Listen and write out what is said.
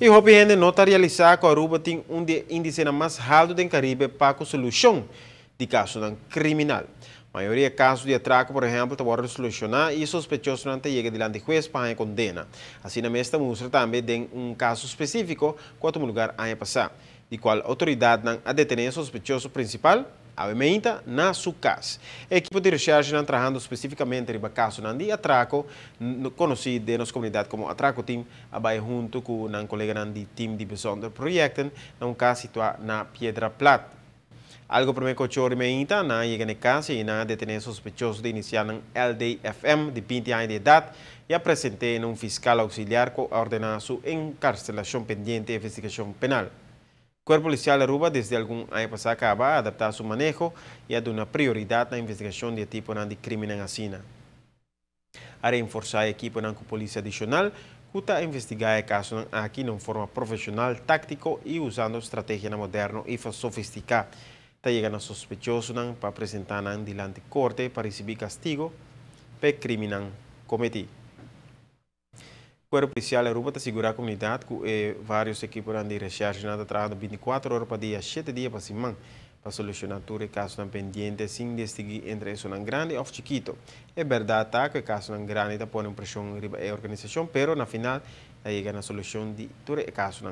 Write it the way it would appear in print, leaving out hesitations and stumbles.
E o gente nota realizar que a Aruba tem índice mais alto do Caribe para a solução de casos criminal. A maioria de casos de atraco, por exemplo, está solucionar e sospechoso não chega diante do juiz para a condena. Assim, na mesma mostra também tem caso específico quanto lugar a passar, de qual a autoridade não a detener sospechoso principal, obviamente, na sua casa. A equipe de recherche está trabalhando especificamente em caso de atraco, conhecido na comunidade como Atraco Team, vai junto com um colega do time de visão do projeto, num caso situado na Piedra Plata. Algo primeiro que eu remeita na chega na casa e na detener sospechoso de iniciar um LDFM de 20 anos de idade e apresentei um fiscal auxiliar que ordena sua encarcelação pendente de investigação penal. O Corpo Policial de Aruba, desde algum ano passado, acaba a adaptar seu manejo e a dar uma prioridade na investigação de tipo de crime na Assina. A reforçar a equipe da Polícia Adicional, que está investigar o caso aqui de forma profissional, tático e usando estratégia moderna e sofisticada. Está chegando sospechoso para apresentar diante da corte para receber castigo pelo crime cometido. O Corpo Policial de Aruba está segurando a comunidade que vários equipes de recherche estão trabalhando 24 horas para dia, 7 dias para semana, para solucionar todo o caso pendente sem distinguir entre isso grande ou chiquito. É verdade que o caso grande está pondo pressão na organização, mas na final está chegando a solução de todo o caso.